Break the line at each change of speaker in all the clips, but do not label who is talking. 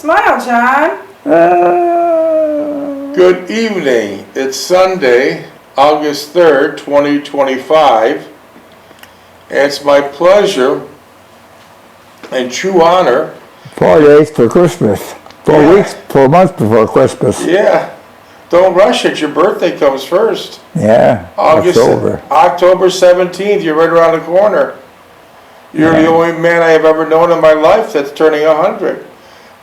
Smile, John.
Good evening. It's Sunday, August 3rd, 2025. And it's my pleasure and true honor.
4 days for Christmas. 4 months before Christmas.
Yeah. Don't rush it. Your birthday comes first.
Yeah.
October 17th. You're right around the corner. You're the only man I have ever known in my life that's turning 100.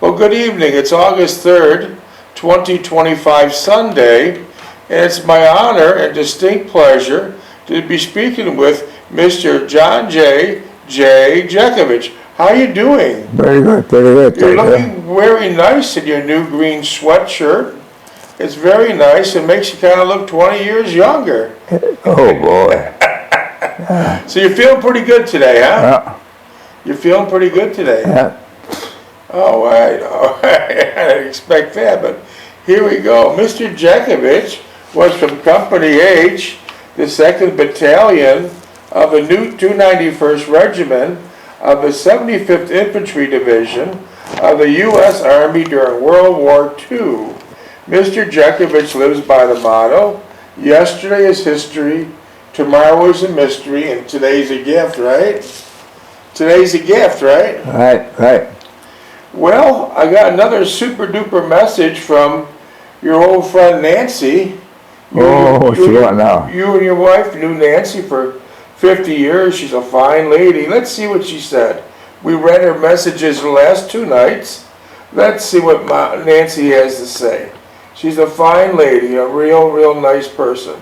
Well, good evening. It's August 3rd, 2025, Sunday, and it's my honor and distinct pleasure to be speaking with Mr. John J. Jeckovich. How are you doing?
Very good, very good.
You're looking very nice in your new green sweatshirt. It's very nice. It makes you kind of look 20 years younger.
Oh, boy.
So you're feeling pretty good today, huh?
Yeah.
You're feeling pretty good today.
Yeah.
All right. I didn't expect that, but here we go. Mr. Jeckovich was from Company H, the 2nd Battalion of the new 291st Regiment of the 75th Infantry Division of the U.S. Army during World War II. Mr. Jeckovich lives by the motto, yesterday is history, tomorrow is a mystery, and today's a gift, right? Today's a gift, right?
Right.
Well, I got another super duper message from your old friend Nancy.
What's she got now?
You and your wife knew Nancy for 50 years. She's a fine lady. Let's see what she said. We read her messages the last 2 nights. Let's see what Nancy has to say. She's a fine lady, a real nice person.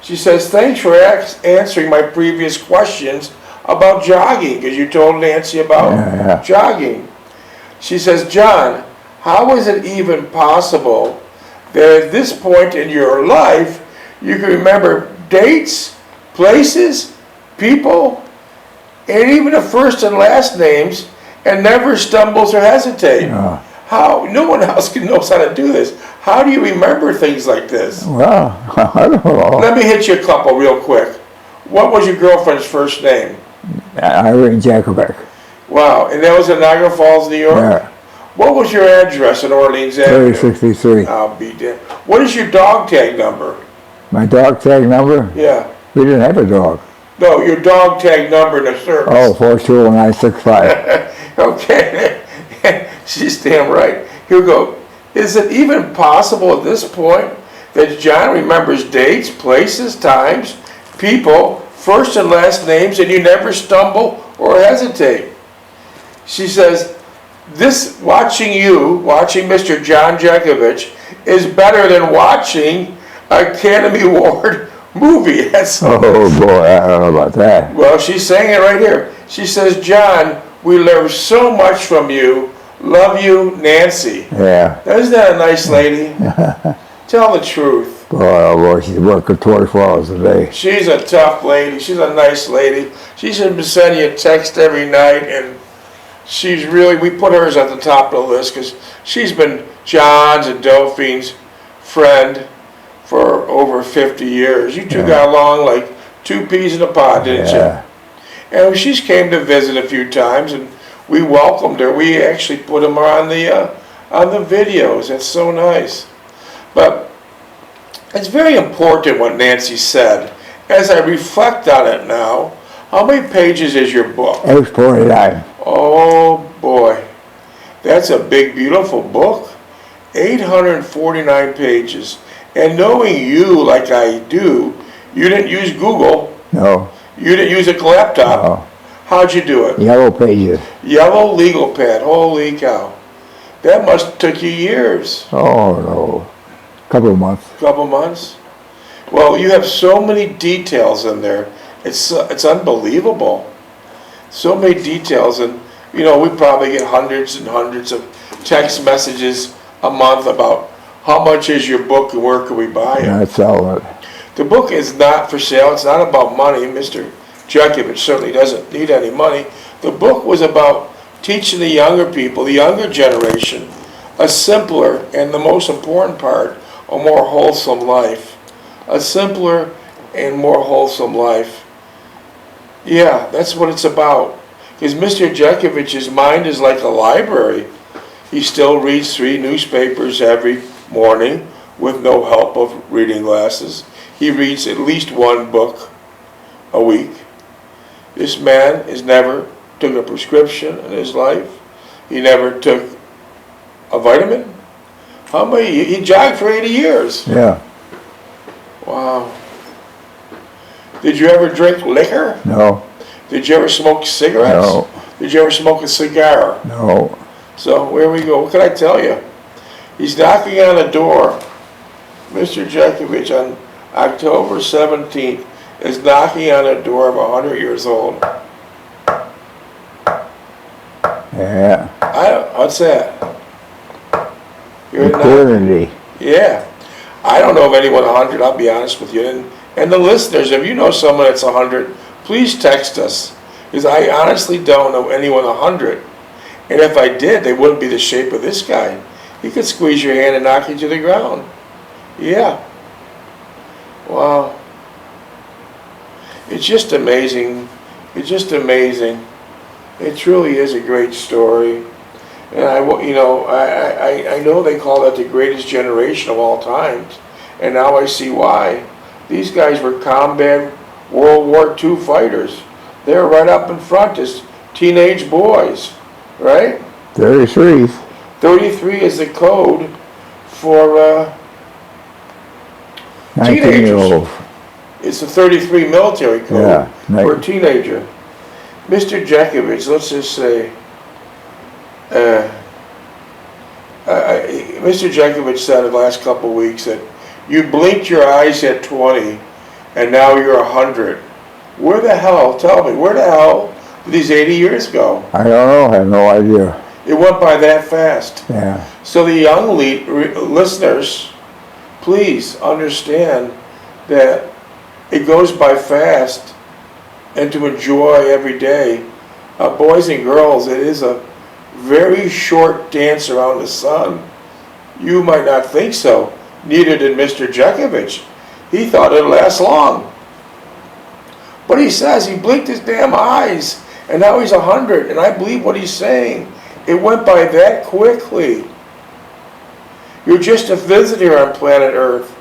She says, thanks for answering my previous questions about jogging, because you told Nancy about jogging. She says, John, how is it even possible that at this point in your life you can remember dates, places, people, and even the first and last names and never stumbles or hesitate? How? No one else knows how to do this. How do you remember things like this?
Well, I don't know.
Let me hit you a couple real quick. What was your girlfriend's first name?
Irene Jeckovich.
Wow, and that was in Niagara Falls, New York?
Yeah.
What was your address in Orleans Avenue?
3063.
I'll be dead. What is your dog tag number?
My dog tag number?
Yeah.
We didn't have a dog.
No, your dog tag number in the service.
Oh, 42965.
Okay. She's damn right. Here we go. Is it even possible at this point that John remembers dates, places, times, people, first and last names, and you never stumble or hesitate? She says, watching Mr. John Jeckovich is better than watching an Academy Award movie.
Oh boy, I don't know about that.
Well, she's saying it right here. She says, John, we learn so much from you. Love you, Nancy.
Yeah.
Isn't that a nice lady? Tell the truth.
Boy, she's working 24 hours a day.
She's a tough lady. She's a nice lady. She's been sending you a text every night, and we put hers at the top of the list because she's been John's and Delphine's friend for over 50 years. You two got along like 2 peas in a pod, didn't you? And she's came to visit a few times, and we welcomed her. We actually put them on the videos. It's so nice. But it's very important what Nancy said. As I reflect on it now, how many pages is your book?
849.
Oh boy, that's a big, beautiful book. 849 pages. And knowing you like I do, you didn't use Google.
No.
You didn't use a laptop.
No.
How'd you do it?
Yellow pages.
Yellow legal pad. Holy cow. That must have took you years.
Oh no. Couple of months.
Couple months? Well, you have so many details in there. It's unbelievable. So many details, and we probably get hundreds and hundreds of text messages a month about how much is your book and where can we buy it.
That's all.
The book is not for sale. It's not about money. Mr. Jeckovich certainly doesn't need any money. The book was about teaching the younger people, the younger generation, a simpler and the most important part, a more wholesome life. A simpler and more wholesome life. Yeah, that's what it's about. Because Mr. Jeckovich's mind is like a library. He still reads 3 newspapers every morning with no help of reading glasses. He reads at least 1 book a week. This man has never took a prescription in his life. He never took a vitamin. How many? He jogged for 80 years.
Yeah.
Wow. Did you ever drink liquor?
No.
Did you ever smoke cigarettes?
No.
Did you ever smoke a cigar?
No.
So where we go? What can I tell you? He's knocking on a door. Mr. Jeckovich on October 17th is knocking on a door of 100 years old.
Yeah.
What's that? You're not,
Eternity.
yeah. I don't know of anyone 100, I'll be honest with you. And the listeners, if you know someone that's 100, please text us. Because I honestly don't know anyone 100. And if I did, they wouldn't be the shape of this guy. He could squeeze your hand and knock you to the ground. Yeah. Wow. It's just amazing. It's just amazing. It truly is a great story. And I know they call that the greatest generation of all times. And now I see why. These guys were combat World War II fighters. They're right up in front as teenage boys, right?
33.
33 is the code for
19-year-old.
It's the 33 military code
Yeah,
for a teenager. Mr. Jeckovich, let's just say, Mr. Jeckovich said in the last couple of weeks that you blinked your eyes at 20 and now you're 100. Where the hell, tell me, where the hell did these 80 years go?
I don't know. I have no idea.
It went by that fast.
Yeah.
So the young listeners, please understand that it goes by fast, and to enjoy every day. Boys and girls, it is a very short dance around the sun. You might not think so. Neither did Mr. Jeckovich. He thought it'd last long. But he says he blinked his damn eyes, and now he's 100, and I believe what he's saying. It went by that quickly. You're just a visitor on planet Earth.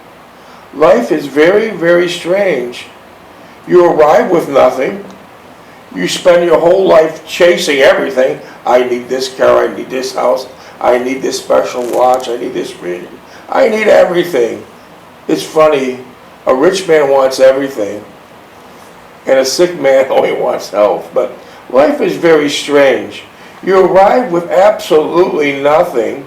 Life is very, very strange. You arrive with nothing. You spend your whole life chasing everything. I need this car, I need this house, I need this special watch, I need this ring. I need everything. It's funny, a rich man wants everything, and a sick man only wants health. But life is very strange. You arrive with absolutely nothing,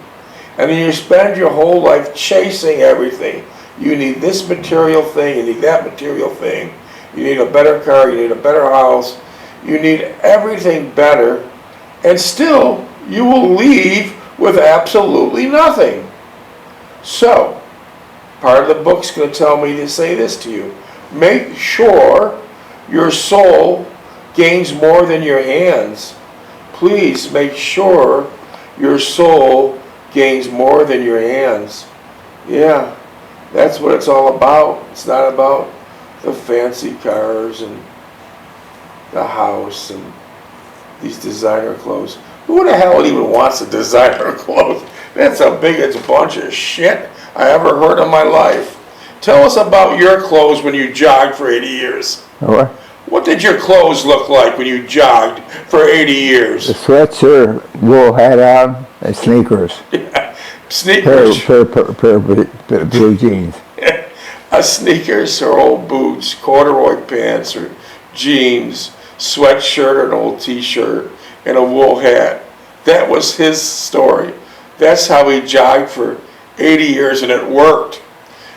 and then you spend your whole life chasing everything. You need this material thing, you need that material thing. You need a better car, you need a better house. You need everything better, and still you will leave with absolutely nothing. So, part of the book's going to tell me to say this to you. Make sure your soul gains more than your hands. Please make sure your soul gains more than your hands. Yeah, that's what it's all about. It's not about the fancy cars and the house and these designer clothes. Who the hell even wants a designer clothes? That's the biggest bunch of shit I ever heard in my life. Tell us about your clothes when you jogged for 80 years.
What?
What did your clothes look like when you jogged for 80
A
years?
sweatshirt, wool hat on, and sneakers.
Sneakers.
Pair of blue jeans.
Sneakers or old boots, corduroy pants or jeans, sweatshirt or an old t-shirt, and a wool hat. That was his story. That's how he jogged for 80 years, and it worked.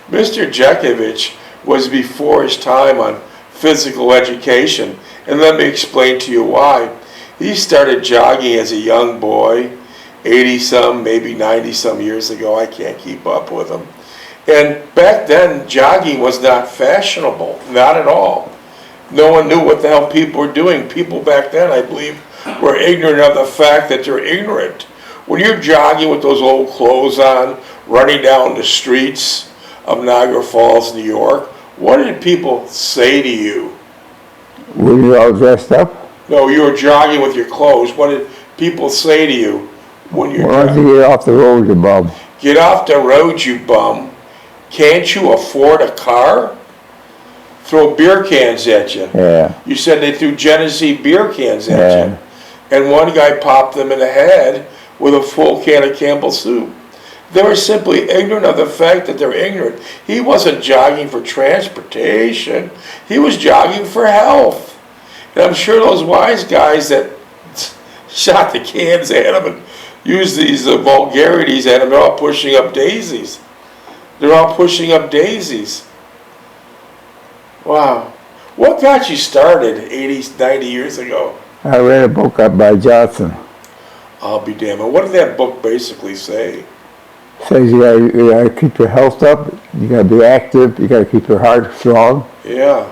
Mr. Jeckovich was before his time on physical education, and let me explain to you why. He started jogging as a young boy, 80-some, maybe 90-some years ago. I can't keep up with him. And back then, jogging was not fashionable, not at all. No one knew what the hell people were doing. People back then, I believe, were ignorant of the fact that they're ignorant. When you're jogging with those old clothes on, running down the streets of Niagara Falls, New York, what did people say to you?
Were you all dressed up?
No, you were jogging with your clothes. What did people say to you? when you're
Why don't
driving.
you get off the road, you bum?
Get off the road, you bum. Can't you afford a car? Throw beer cans at you.
Yeah.
You said they threw Genesee beer cans at
Yeah.
you. And one guy popped them in the head with a full can of Campbell's soup. They were simply ignorant of the fact that they're ignorant. He wasn't jogging for transportation. He was jogging for health. And I'm sure those wise guys that shot the cans at him and used these vulgarities at him, they're all pushing up daisies. They're all pushing up daisies. Wow. What got you started 80, 90 years ago?
I read a book up by Johnson.
I'll be damned. And what did that book basically say?
Says you gotta keep your health up, you gotta be active, you gotta keep your heart strong.
Yeah.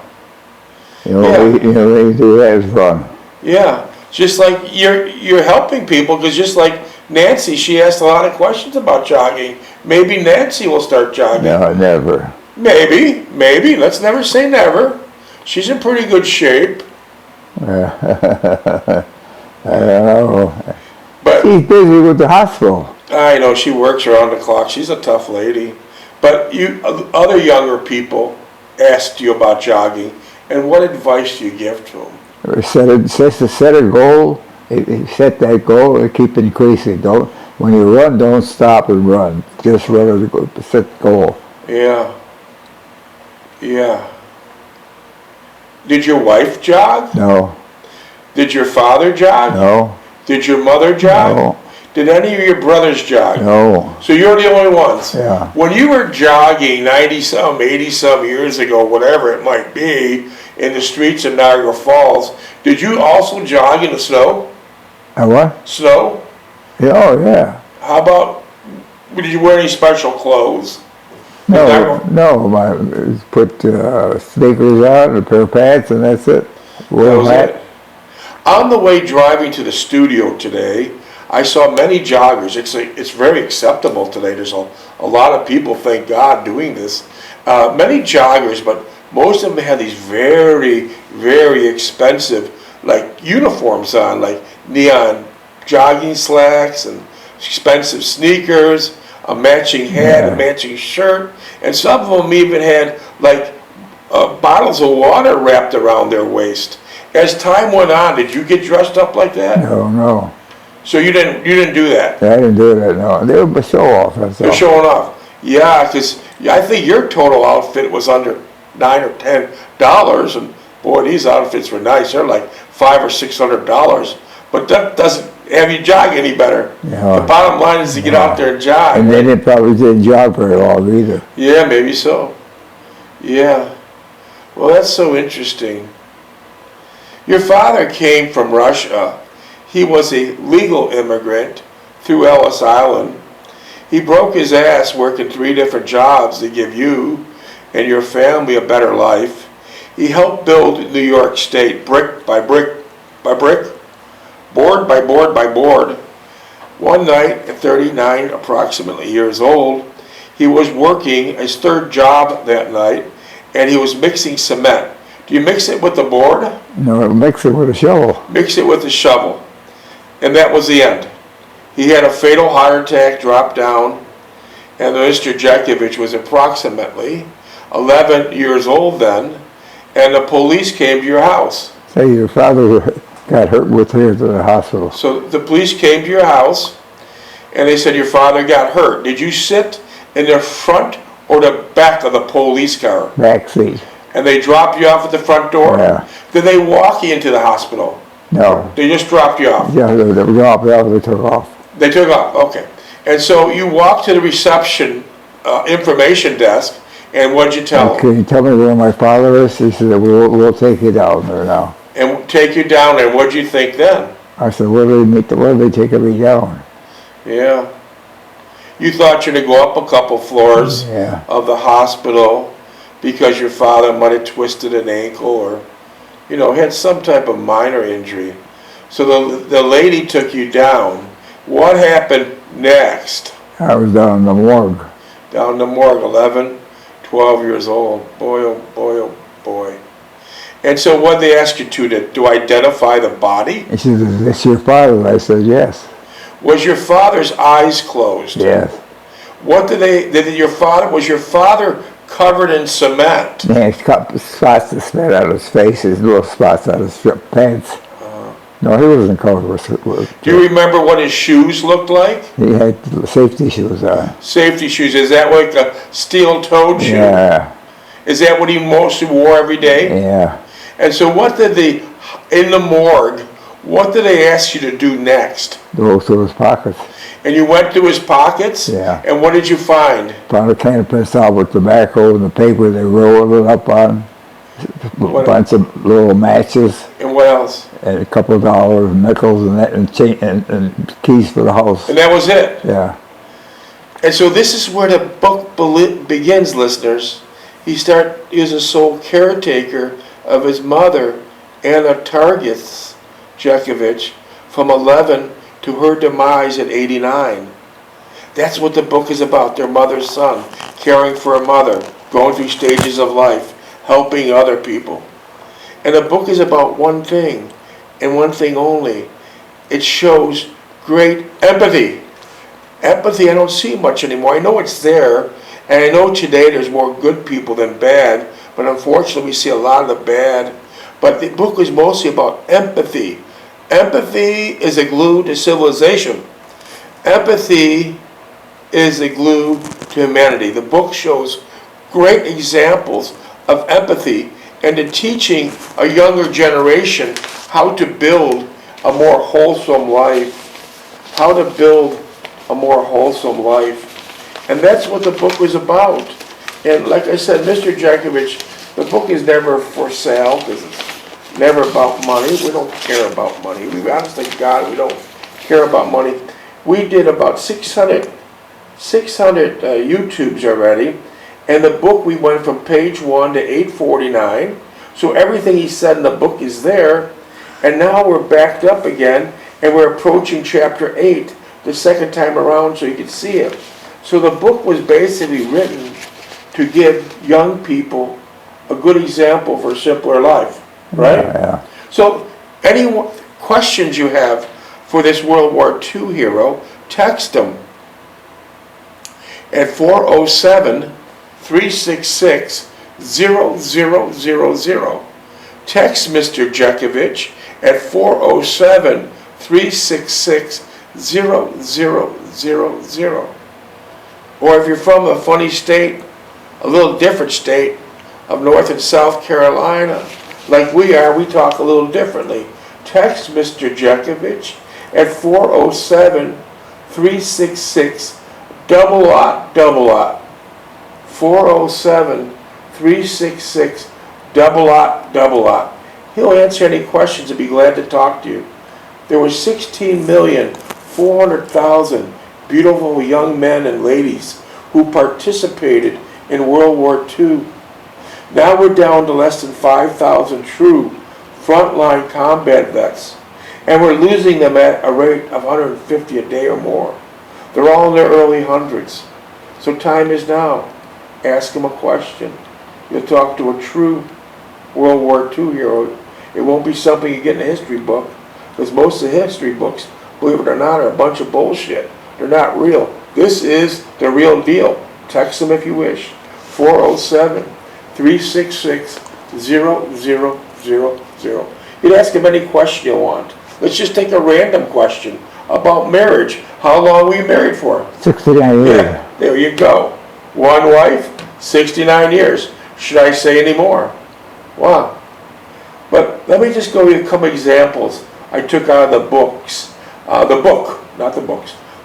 You know,
Yeah.
you do that is run.
Yeah. Just like you're helping people, because just like Nancy, she asked a lot of questions about jogging. Maybe Nancy will start jogging.
No, never.
Maybe. Let's never say never. She's in pretty good shape.
I don't know.
But
She's busy with the hospital.
I know she works around the clock. She's a tough lady. But you, other younger people asked you about jogging, and what advice do you give to them?
Set a goal. Set that goal and keep increasing. When you run, don't stop and run. Just run and set the goal.
Yeah. Yeah. Did your wife jog?
No.
Did your father jog?
No.
Did your mother jog?
No.
Did any of your brothers jog?
No.
So you're the only ones?
Yeah.
When you were jogging 90-some, 80-some years ago, whatever it might be, in the streets of Niagara Falls, did you also jog in the snow?
What?
Snow?
Yeah, oh, yeah.
How about, did you wear any special clothes?
No. Put sneakers on, a pair of pants, and that's it. Wear a hat.
On the way driving to the studio today, I saw many joggers. It's very acceptable today. There's a lot of people, thank God, doing this. Many joggers, but most of them have these very, very expensive like uniforms on, like neon jogging slacks and expensive sneakers, a matching hat, a matching shirt, and some of them even had like bottles of water wrapped around their waist. As time went on, did you get dressed up like that?
No.
So you didn't do that?
I didn't do that, no. They were show off, that's all.
They're showing off. Yeah, because I think your total outfit was under $9 or $10, and boy, these outfits were nice. They're like $500 or $600, but that doesn't have you jog any better.
Yeah.
The bottom line is to get out there and jog.
And then it probably didn't jog very long either.
Yeah, maybe so. Yeah. Well, that's so interesting. Your father came from Russia. He was a legal immigrant through Ellis Island. He broke his ass working 3 different jobs to give you and your family a better life. He helped build New York State brick by brick by brick, board by board by board. One night, at 39 approximately years old, he was working his 3rd job that night, and he was mixing cement. Do you mix it with the board?
No, mix it with a shovel.
Mix it with a shovel. And that was the end. He had a fatal heart attack, dropped down, and Mr. Jeckovich was approximately 11 years old then, and the police came to your house.
Say your father got hurt with here to the hospital.
So the police came to your house, and they said your father got hurt. Did you sit in the front or the back of the police car?
Back seat.
And they dropped you off at the front door?
Yeah.
Did they walk you into the hospital?
No.
They just dropped you off?
Yeah, they dropped out, they took off.
They took off, okay. And so you walked to the reception information desk, and what'd you tell them?
Can you tell me where my father is? He said, we'll take you down there now.
And take you down, and what'd you think then?
I said, where do they take me down?
Yeah. You thought you'd go up a couple floors of the hospital because your father might have twisted an ankle or, had some type of minor injury. So the lady took you down. What happened next?
I was down in the morgue.
Down in the morgue, 11, 12 years old. Boy, oh boy, oh boy. And so what did they ask you to identify the body?
He said, is this your father? I said, yes.
Was your father's eyes closed?
Yes.
What was your father covered in cement?
He had spots of sweat out of his face, his little spots out of his pants. No, he wasn't covered with.
Do you remember what his shoes looked like?
He had safety shoes on.
Safety shoes. Is that like a steel-toed shoe?
Yeah.
Is that what he mostly wore every day?
Yeah.
And so in the morgue, what did they ask you to do next?
Go through his pockets.
And you went through his pockets?
Yeah.
And what did you find?
Found a can of Prince with tobacco and the paper they rolled it up on. A bunch of little matches.
And what else?
And a couple of dollars, nickels, and keys for the house.
And that was it?
Yeah.
And so this is where the book begins, listeners. He is a sole caretaker of his mother, Anna Target's Jeckovich, from 11 to her demise at 89. That's what the book is about, their mother's son, caring for a mother, going through stages of life, helping other people. And the book is about one thing, and one thing only. It shows great empathy. Empathy I don't see much anymore. I know it's there, and I know today there's more good people than bad, but unfortunately we see a lot of the bad. But the book is mostly about empathy. Empathy is a glue to civilization. Empathy is a glue to humanity. The book shows great examples of empathy and to teaching a younger generation how to build a more wholesome life. How to build a more wholesome life. And that's what the book was about. And like I said, Mr. Jeckovich, the book is never for sale because it's never about money. We don't care about money. We honestly, God, we don't care about money. We did about 600 YouTubes already. And the book, we went from page 1 to 849. So everything he said in the book is there. And now we're backed up again, and we're approaching chapter 8 the second time around so you can see it. So the book was basically written to give young people a good example for a simpler life, right?
Yeah.
So any questions you have for this World War II hero, text them at 407-366-0000. Text Mr. Jeckovich at 407-366-0000. Or if you're from a funny state, a little different state of North and South Carolina, like we are, we talk a little differently. Text Mr. Jeckovich at 407-366-0000. 407-366-0000. He'll answer any questions and be glad to talk to you. There were 16,400,000 beautiful young men and ladies who participated in World War II. Now we're down to less than 5,000 true frontline combat vets, and we're losing them at a rate of 150 a day or more. They're all in their early hundreds. So time is now. Ask them a question. You'll talk to a true World War II hero. It won't be something you get in a history book, because most of the history books, believe it or not, are a bunch of bullshit. They're not real. This is the real deal. Text them if you wish. 407-366-0000. You'd ask them any question you want. Let's just take a random question about marriage. How long were you married for?
69 years.
Yeah, there you go. One wife, 69 years. Should I say any more? Wow. But let me just go to a couple examples I took out of the books.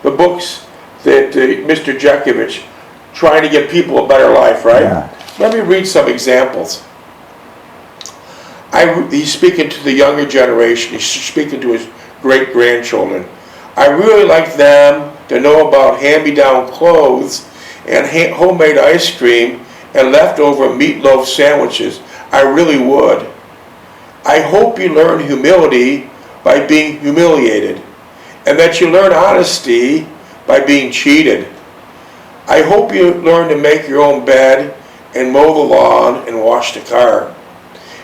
The books that Mr. Jeckovich trying to give people a better life, right?
Yeah.
Let me read some examples. He's speaking to the younger generation. He's speaking to his great-grandchildren. I really like them to know about hand-me-down clothes and homemade ice cream and leftover meatloaf sandwiches. I really would. I hope you learn humility by being humiliated, and that you learn honesty by being cheated. I hope you learn to make your own bed and mow the lawn and wash the car.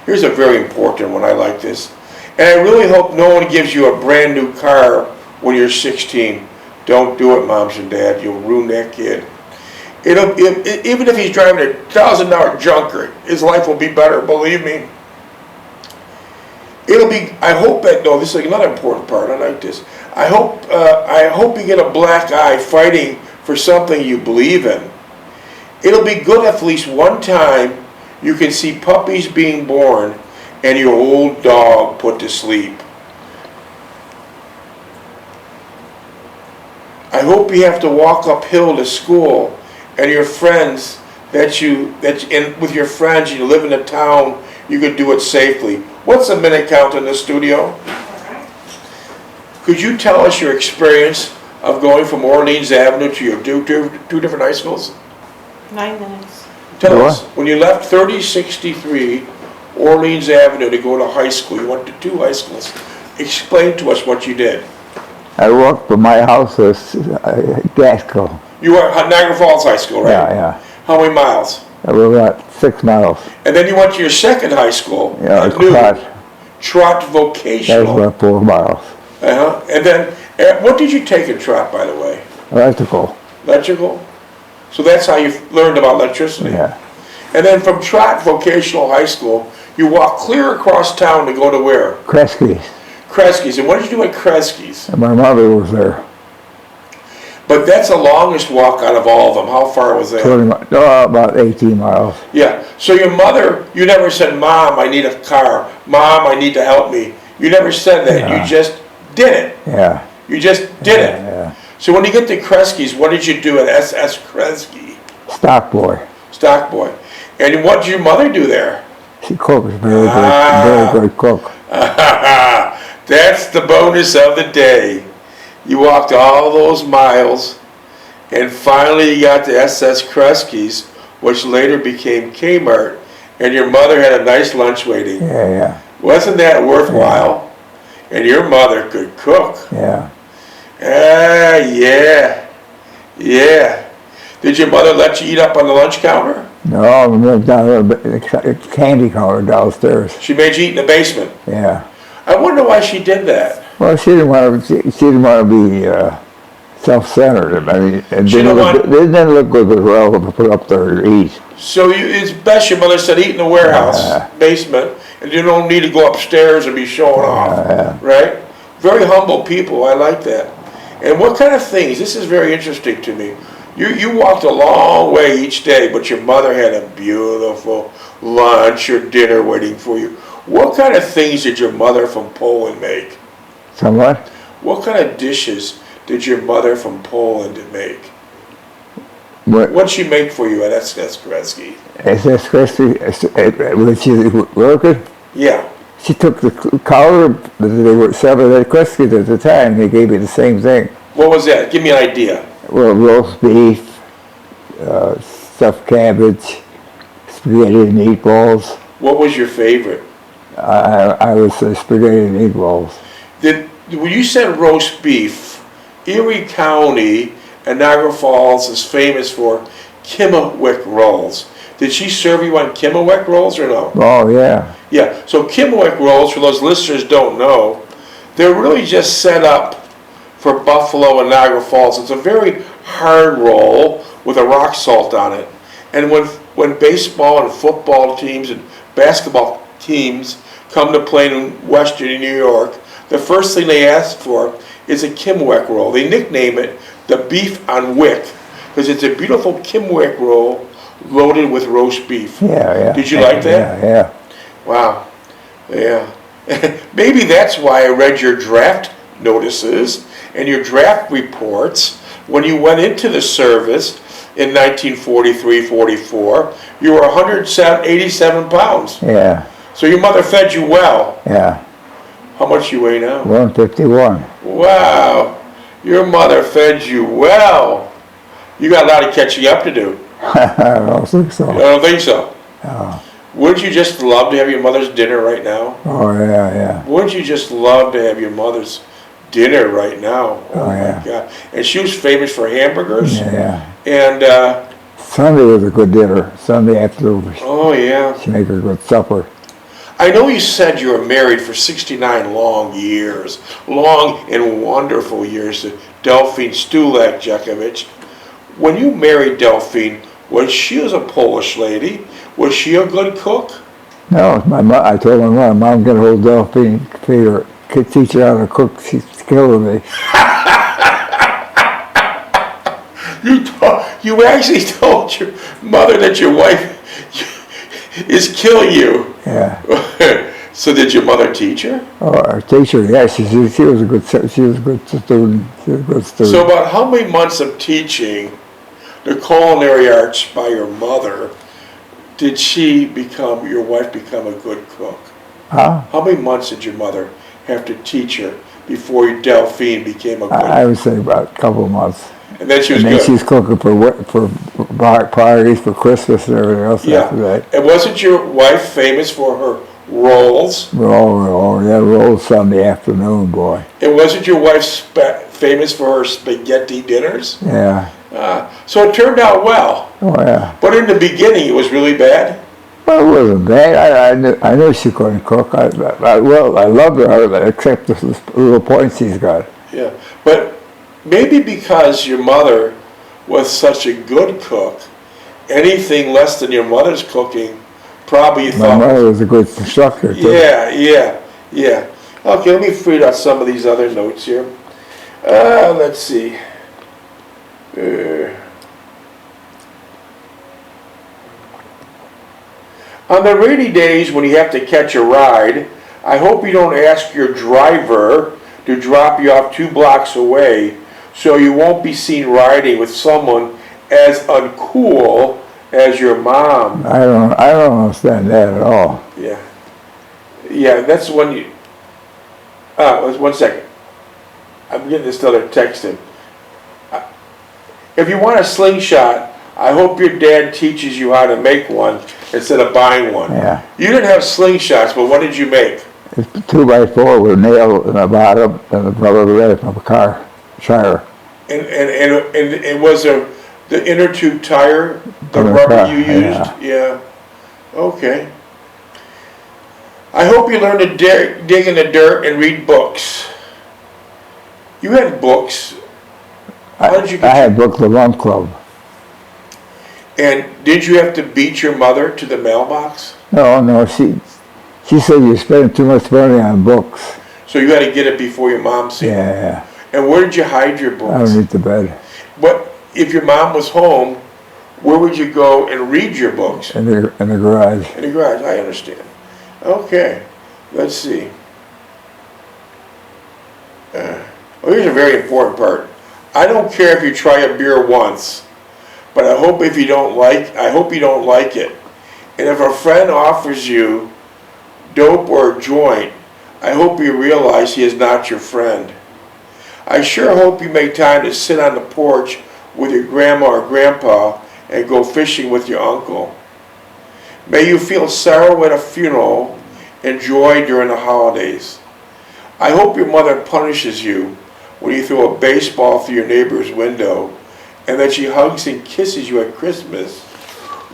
Here's a very important one. I like this. And I really hope no one gives you a brand new car when you're 16. Don't do it, moms and dad. You'll ruin that kid. Even if he's driving a $1,000 junker, his life will be better, believe me. I hope that, no, this is another important part, I like this. I hope you get a black eye fighting for something you believe in. It'll be good if at least one time you can see puppies being born and your old dog put to sleep. I hope you have to walk uphill to school and your friends with your friends you live in a town you could do it safely. What's the minute count in the studio? Could you tell us your experience of going from Orleans Avenue to your two different high schools?
9 minutes.
Tell us, when you left 3063 Orleans Avenue to go to high school, you went to 2 high schools. Explain to us what you did.
I walked from my house to Gasco.
You were at Niagara Falls High School, right?
Yeah.
How many miles?
It was about 6 miles.
And then you went to your second high school,
Yeah,
Trot
That
Vocational.
was about 4 miles.
And then, what did you take in Trot, by the way?
Electrical.
Electrical? So that's how you learned about electricity.
Yeah.
And then from Trot Vocational High School, you walked clear across town to go to where?
Kresge's.
Kresge's. And what did you do at Kresge's?
And my mother was there.
But that's the longest walk out of all of them. How far was that?
About 18 miles.
Yeah. So your mother, you never said, Mom, I need a car. Mom, I need to help me. You never said that.
Yeah.
You just did it.
Yeah.
You just did it.
Yeah.
So when you get to Kresge's, what did you do at SS Kresge?
Stock boy.
Stock boy. And what did your mother do there?
She cooked. Very good cook.
That's the bonus of the day. You walked all those miles, and finally you got to SS Kresge's, which later became Kmart, and your mother had a nice lunch waiting.
Yeah.
Wasn't that worthwhile? Yeah. And your mother could cook.
Yeah.
Yeah. Did your mother let you eat up on the lunch counter?
No, we went down a candy counter downstairs.
She made you eat in the basement.
Yeah.
I wonder why she did that.
Well, she didn't want to be self-centered. I mean, it didn't look good as well to put up there to eat.
So it's best your mother said eat in the warehouse basement, and you don't need to go upstairs and be showing off, right? Very humble people. I like that. And what kind of things? This is very interesting to me. You walked a long way each day, but your mother had a beautiful lunch or dinner waiting for you. What kind of things did your mother from Poland make?
Somewhat?
What kind of dishes did your mother from Poland make?
What'd
she make for you at SS Kresge?
SS Kresge, when she was working?
Yeah.
She took the counter that they were selling at Kresge at the time. They gave me the same thing.
What was that? Give me an idea.
Well, roast beef, stuffed cabbage, spaghetti and meatballs.
What was your favorite?
I would say spaghetti and meatballs.
When you said roast beef, Erie County and Niagara Falls is famous for Kimmelwick rolls. Did she serve you on Kimmelwick rolls or no?
Oh, yeah.
Yeah, so Kimmelwick rolls, for those listeners don't know, they're really just set up for Buffalo and Niagara Falls. It's a very hard roll with a rock salt on it. And when baseball and football teams and basketball teams come to play in Western New York, the first thing they ask for is a Kimmelwick roll. They nickname it the beef on wick because it's a beautiful Kimmelwick roll loaded with roast beef.
Yeah.
Did you like that?
Yeah.
Wow. Yeah. Maybe that's why I read your draft notices and your draft reports when you went into the service in 1943-44. You were 187 pounds.
Yeah.
So your mother fed you well.
Yeah.
How much you weigh now?
151.
Wow. Your mother fed you well. You got a lot of catching up to do.
I don't think so.
I don't think so.
Oh.
Wouldn't you just love to have your mother's dinner right now?
Oh, yeah.
Wouldn't you just love to have your mother's dinner right now?
Oh, yeah.
My God. And she was famous for hamburgers.
Yeah.
And
Sunday was a good dinner. Sunday afternoon.
oh yeah.
She made a good supper.
I know you said you were married for 69 long years, long and wonderful years to Delphine Stulak Jeckovich. When you married Delphine, was she a Polish lady? Was she a good cook?
No, my mom, I told my mom, get a hold of Delphine, feed her, teach her how to cook. She's killing me.
You actually told your mother that your wife is killing you.
Yeah.
So did your mother teach her?
Oh, our teacher, yeah, she was a good student. She was a good student.
So about how many months of teaching the culinary arts by your mother did your wife become a good cook?
Huh?
How many months did your mother have to teach her before Delphine became a good cook?
I would say about a couple of months.
And then she was
and then
good.
she's cooking for parties, for Christmas and everything else after that.
And wasn't your wife famous for her rolls?
Rolls Sunday afternoon, boy.
And wasn't your wife famous for her spaghetti dinners?
Yeah.
So it turned out well.
Oh, yeah.
But in the beginning, it was really bad?
Well, it wasn't bad. I knew she couldn't cook. I loved her, except the little points she's got.
Yeah. But maybe because your mother was such a good cook, anything less than your mother's cooking, probably you thought...
My mother was a good instructor, too.
Yeah. Okay, let me read out some of these other notes here. Let's see. On the rainy days when you have to catch a ride, I hope you don't ask your driver to drop you off 2 blocks away so you won't be seen riding with someone as uncool as your mom.
I don't understand that at all.
Yeah, that's when you... one second. I'm getting this other text in. If you want a slingshot, I hope your dad teaches you how to make one instead of buying one.
Yeah.
You didn't have slingshots, but what did you make?
It's 2x4 with a nail in the bottom and a rubber red from a car tire.
And was the inner tube tire the rubber you used? Yeah. Okay. I hope you learn to dig in the dirt and read books. You had books. How did you get
I had books the Rum Club.
And did you have to beat your mother to the mailbox?
No, she said you're spending too much money on books.
So you had to get it before your mom seen it?
Yeah.
And where did you hide your books?
Underneath the bed.
What if your mom was home? Where would you go and read your books?
In the garage.
In the garage. I understand. Okay. Let's see. Here's a very important part. I don't care if you try a beer once, but I hope you don't like it. And if a friend offers you dope or a joint, I hope you realize he is not your friend. I sure hope you make time to sit on the porch with your grandma or grandpa and go fishing with your uncle. May you feel sorrow at a funeral and joy during the holidays. I hope your mother punishes you when you throw a baseball through your neighbor's window, and that she hugs and kisses you at Christmas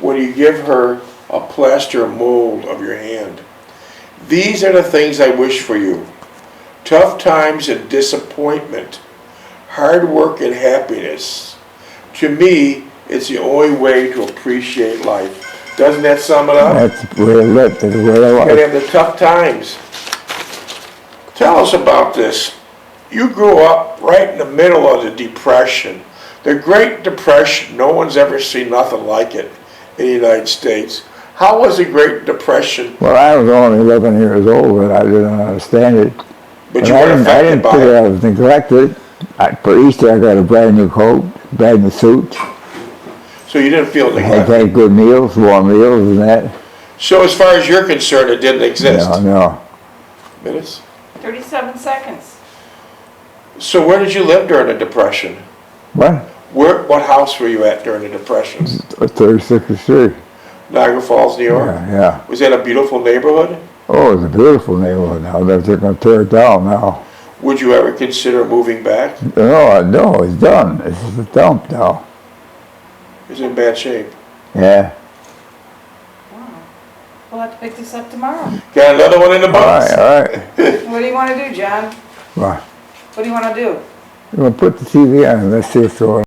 when you give her a plaster mold of your hand. These are the things I wish for you. Tough times and disappointment, hard work and happiness. To me, it's the only way to appreciate life. Doesn't that sum it up?
That's where I lived. That's where I
You
was.
gotta have the tough times. Tell us about this. You grew up right in the middle of the Depression. The Great Depression, no one's ever seen nothing like it in the United States. How was the Great Depression?
Well, I was only 11 years old, and I didn't understand it.
But you weren't affected
I didn't
by
think
it.
I was neglected. For Easter, I got a brand new coat, brand new suit.
So you didn't feel
I
neglected.
had good meals, warm meals, and that.
So as far as you're concerned, it didn't exist.
No.
Minutes?
37 seconds.
So where did you live during the Depression?
What?
What house were you at during the Depression?
36th Street.
Niagara Falls, New York?
Yeah.
Was that a beautiful neighborhood?
Oh, it's a beautiful neighborhood now. They're going to tear it down now.
Would you ever consider moving back?
No, it's done. It's a dump now.
It's in bad shape.
Yeah.
Wow. we'll have to pick this up tomorrow.
Got another one in the
All
box.
right, all right.
What do you wanna do, John?
Well,
What do you wanna do?
we'll put the TV on. Let's see what's going on.